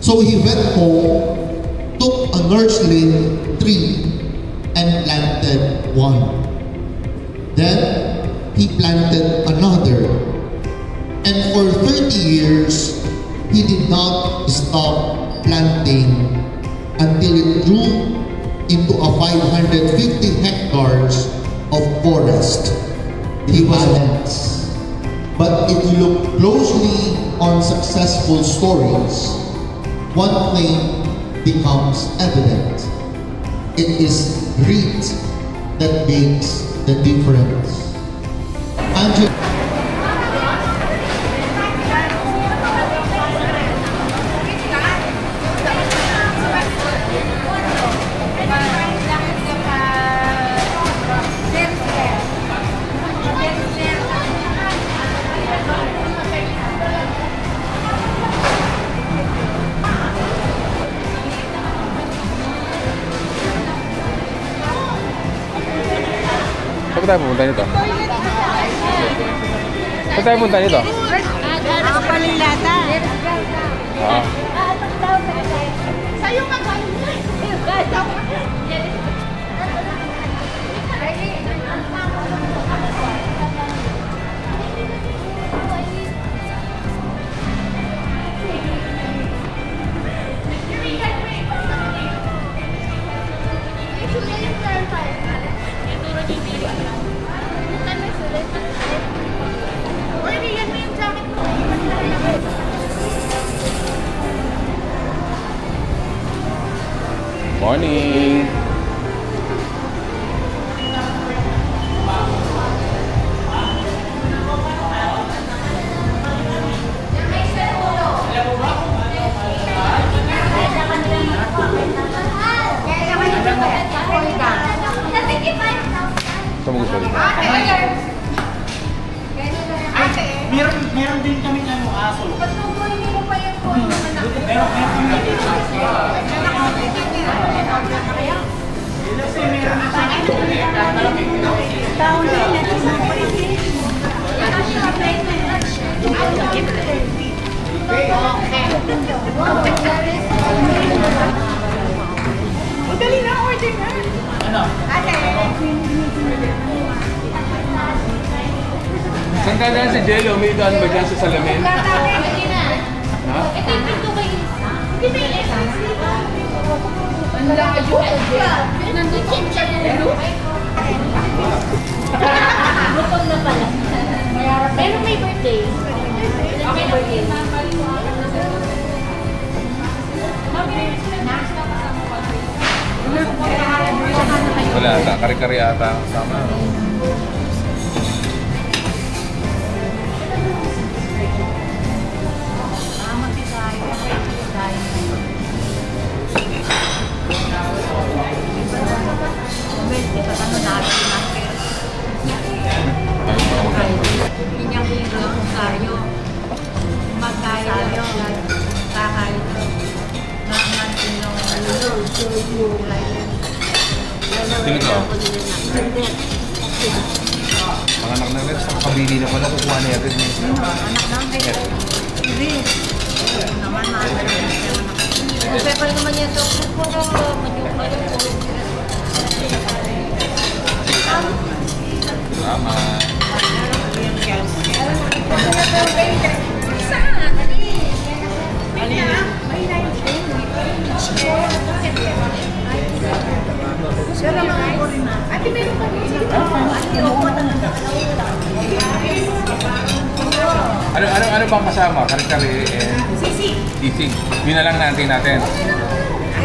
So he went home, took a nursling tree, and planted one. Then he planted another. And for 30 years, he did not stop planting until it grew into a 550 hectares of forest. He was, but if you look closely on successful stories, one thing becomes evident. It is grit that makes the difference. Andrew. Saan tayo pupunta nito? Saan tayo pupunta nito? Palilata. Sa'yo nga ba? Morning! Saan mo gusto rin? Meron din kami ng aso. Dali na, order na. Ano? Saan ka dyan si Jello? May daan ba dyan sa salamin? Ha? Ito yung pinto kayo. Hindi ba yung SSC? Ang layo. Nandun siya ulo. Gutom na pala. Pero may birthday. Okay, birthday. Wala ata. Kari-kari ata. Tama. Tingin ko. Mga anak na rin, sa kabili na pala, kukuha na yagad niya. Pepal naman yan ito. Salamat. Ano bang kasama? Kari-kari and sisig. Yun na lang natin. Kaya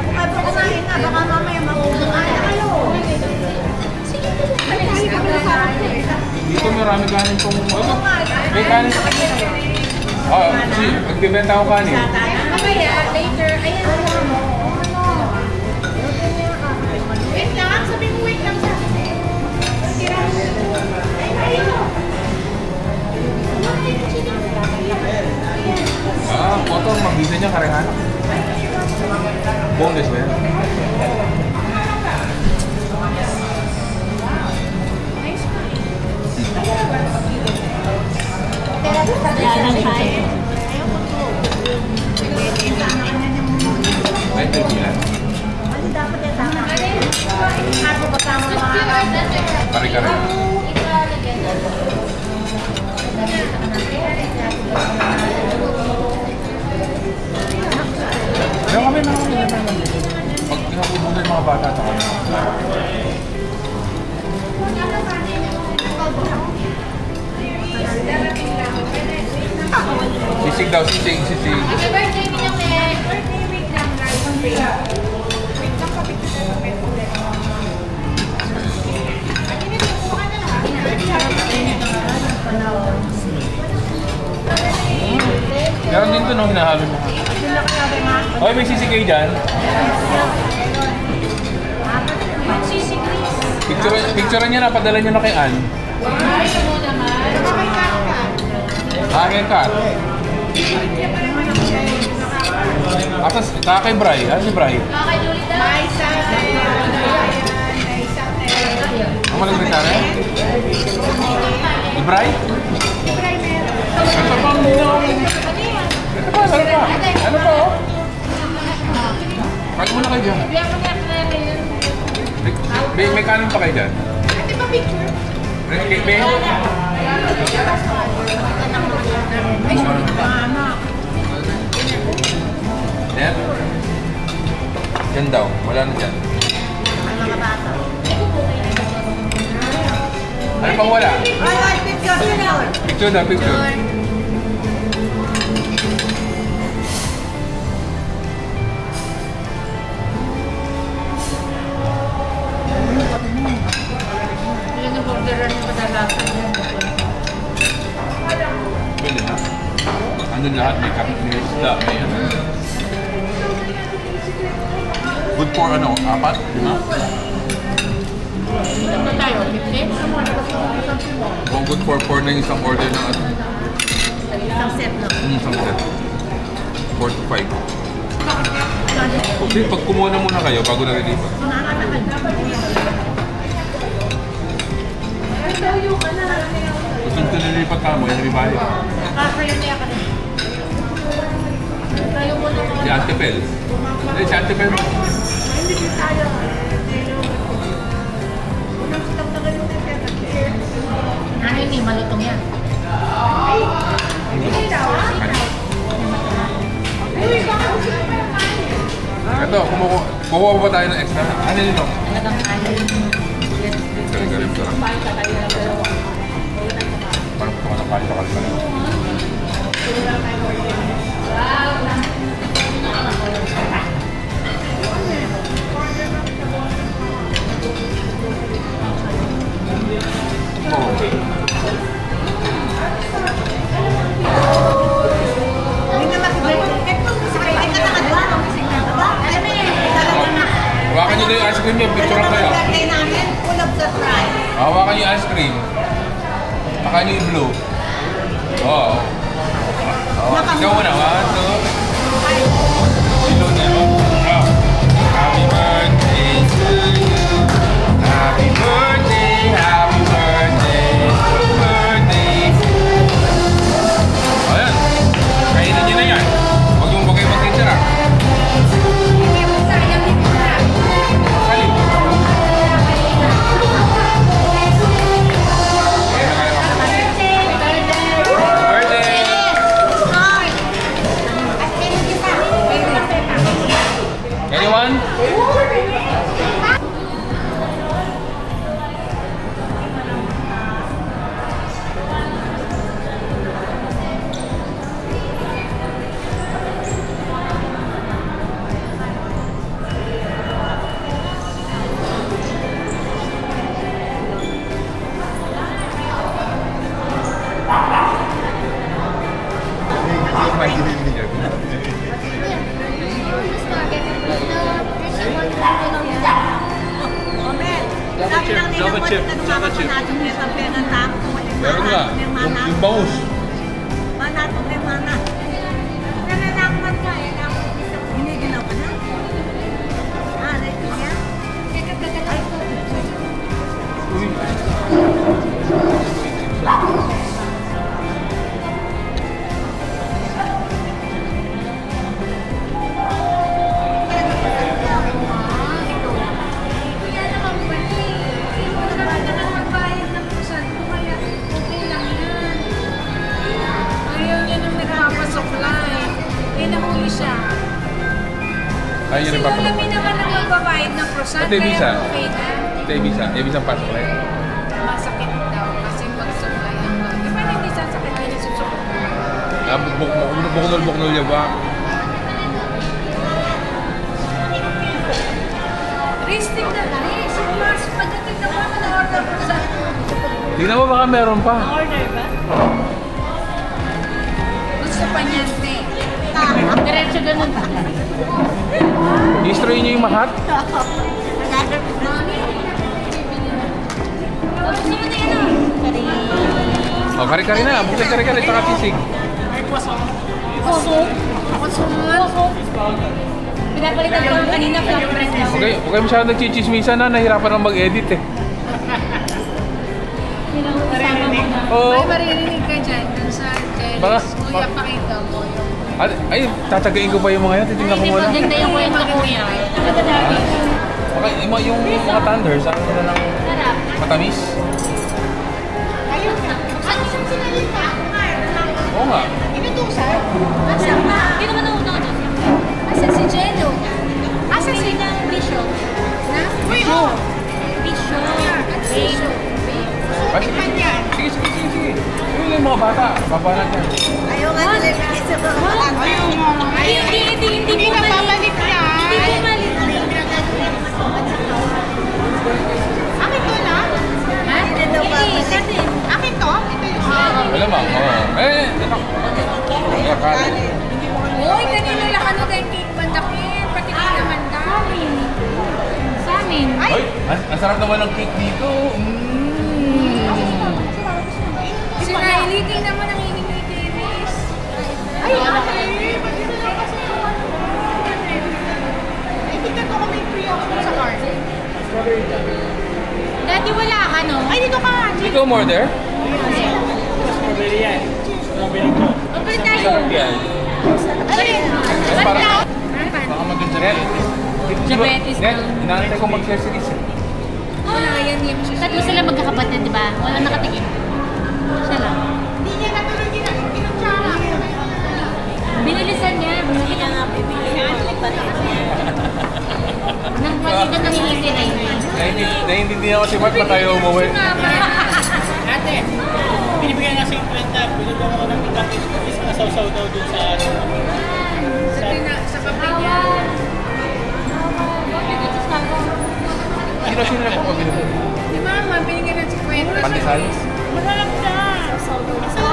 po kayo kumain na, baka mamaya makukumain na kayo. Dito marami kanin pong... May kanin. Magbibenta ako kanin. Mamaya, later, ayan. Wait lang, sabi mo wait lang siya. Motor, mabisa niya karehan. Boneless ba yan? Kaya lang tayo. ka rin. Pero kami na kami na naman. Pag pinapupunan yung mga bata sa kanya. Sisig daw, sisig. Happy birthday, Minyoke! Meron din ito nung hinahalo mo. Okay, may sisig kayo dyan. Picturean niya na, padala niyo na kay Ann. Kaya ka. Atas, kay Bray. Ano si Bray? Kay Lolita. Ang malagay sa rin? Si Bray? Ito pa ang muna. Ito pa, ano pa? Ano pa oh? Kali muna kayo dyan. May kanin pa kayo dyan? Ate pa picture. Cake ba? Net? Yan daw. Wala na dyan. Ano pang wala? Ay, picture. Picture na, picture. Yun yung orderan niya kadalasan yan. Pwede na. Andun lahat, may kapit, may isda, may ano. Good for ano, 4, 5? Ano tayo? 15? Kung good for 4 na yung isang order ng ano. Isang set na. Isang set. 4 to 5. Okay, pag kumuha na muna kayo bago na relipat. Gusto nyo nililipat ka mo, yung ribali. Kakayo niya ka rin. Tayo mo na Si Auntie Pel. Hindi, si Auntie Pel mo. Hindi din tayo. Unang stop na ganun na siya. ano yun eh, malutong yan. Hindi daw. Ito, kukuha pa ba tayo ng extra? Ano yun ito? Talagang kanin. Galing-galing sarap. Parang ito ka na kain sa kalsara. Hindi na makikita. Sakay ka na kadwa. Hawakan nyo na yung ice cream nyo, picture lang kayo. Birthday namin, full of surprise. Hawakan nyo yung ice cream. Hawakan nyo yung blue. Oo. Ikaw muna, 1, 2. Silo na yun. Happy birthday to you. Happy birthday, happy birthday, happy birthday. O yan. Kainin nyo na yan. Huwag yung bagay mag-titira. Anyone? Meron nga, yung bangus. Mana to kay mana. Nananakmat ka eh. Hindi ginawa ka na? Ah, like niya? Ayun yung Si ipapasok. Lami naman ang magbabayad ng croissant, Ate, visa. kaya okay na. Ito yung visa. Yung visa pasok na yun. Masakit daw kasi magsuklay ang dog. Di ba hindi sasakit din yung susukot? Buknol niya ba? Resting na lang eh. Si Mars, pagdating na mga na-order croissant. Tingnan mo baka meron pa. Order ba? Gusto pa niyan, te. Diretso ganun pa. I-stray niyo yung mahat. Mami, gusto mo na yan ah. O, kari-kari na. Buksan kari-kari. Saka sisig. Kusok. Kusok. Pinapalitan ko lang kanina flat bread daw. Okay, huwag kayo masyadong nagchichismisan na. Nahirapan lang mag-edit eh. Oo. May maririnig ka dyan dun sa Baka- Jeris. Kuya, pakita mo yung... Ay, tatagain ko pa yung mga yan. Titingnan ko muna. Maganda yung kwento ko kuya. Maganda. Baka yung mga thunder, sa akin nila ng Sarap. matamis. Ayun na. Ano siyang sinalita? Oo nga. Inutusan? Asan ba? Hindi naman ako doon. Asan si Jeno? Asan si Bishop? Na? Uy, oh! Bishop. Bishop. Ay, sige. Yung mga bata, babanat yan. Ayaw nga nila ibigay sa mga bata. Hindi na babalik na. Hindi bumalik. Akin to na? Ha? Hindi daw babalik. Akin to? Ito yung... Malamang, oo. Ito. Kaya kanin. Uy, kanina lang ano dahil cake bandakit. Pati ka naman dami. Sa amin. Ay, ang sarap naman ng cake dito. Si Riley, tingnan mo nanginig ni Dennis. Ay, okay. Tingnan ko kami free ako sa car. Daddy, wala ka, no? Ay, dito ka. Ikaw umorder? Okay tayo. Sarap yan. Ay, Parang- Ano? Baka maganda rin. Diabetes Net, daw. inaantay ko mag-share series. Wala yan, hindi mo siya. Tatlo sila magkakapatid, di ba? Wala nakatikim. Siya lang. Hindi niya natuloy kinutsara. Binilisan niya. Hindi niya nga bibili. Palipat niya. Nang malitan ng hindi na yun. Naiintindihan ko si Mark na tayo umuwi. Ate, binibigyan nga 50, binibigyan ko ng ibang is nasaw-saw daw dun sa Sa kapatid. Sino na po pabili mo? Si Mama, binigyan ng 50. Pandesal? Masarap siya. Masarap siya.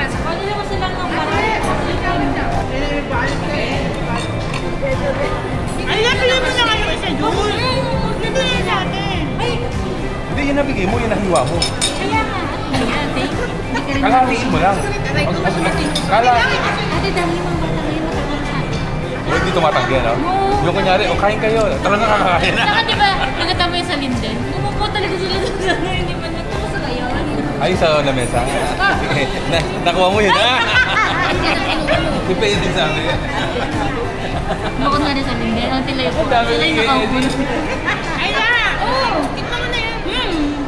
Sa kanila ko sila ng parang. Ay, nabili mo na kayo isa doon. Nabili natin. Ay, Hindi, yun nabigay mo, yun nahiwa mo. kaya nga. Ate, hindi ka rin. Kalahatiin mo lang. Kala, Ate, dami mo ba tayo matagal sa atin? hindi tumatanggi, no? Yung kunyari, o kain kayo, talaga kakakain na. Saka diba, nagkatama yung sa linden? Gumupo talaga sila sa hindi man nagtuko sa kayo. Ay, sa lamesa. Sige, nakuha mo yun, ha? Ipayin din sa akin. Bukod nga rin sa linden, ang tilay ko. Ang dami Tilay yung nakaupo. Ay na! Oo! Tignan mo na yan.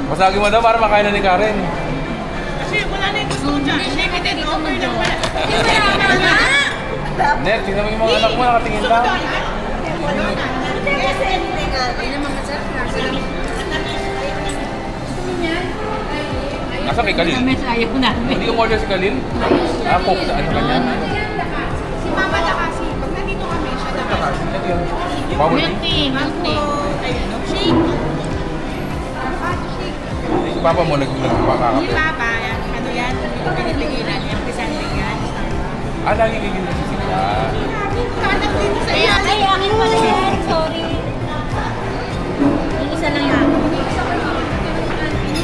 Masagi mo daw para makain na ni Karen. Kasi wala na yung gusto ko dyan. Limited offer lang pala. Net, tingnan mo yung mga anak mo, nakatingin lang. Kasi hindi nga. Ay naman masarap na. Nasa kay Kalil. Kami sa ayaw namin. Hindi umorder si Kalil? Coke sa ano kanya? Si Mama na kasi, pag nandito kami, siya na kasi. Bubble Milk tea? tea, milk tea. Shake. Si Papa mo Si nagpapakape. Papa, ano yan, pinipigilan yan, presenting yan. Ah, lagi kigil na si Sika. Kanak dito sa iya. Ay, akin pala yan. Sorry. Yung isa lang yan.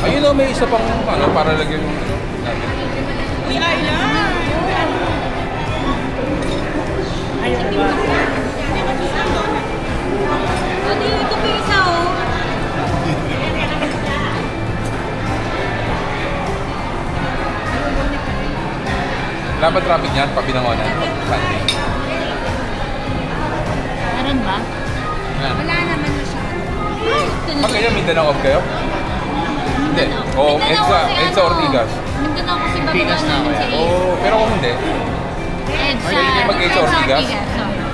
Ayun o, may isa pang ano, para lagyan yung natin. Uy, ay lang. Ayaw ba? Ate, ito pa isa oh. Dapat traffic niyan, pabinangonan. Sunday. Meron ba? Yan. Wala naman masyado. Pag kayo, Mindanao off kayo? Hindi. Oo, EDSA Ortigas. Mindanao kasi babagaan namin sa Oo, pero kung hindi, EDSA. Mahilig kayo mag-EDSA Ortigas? oo.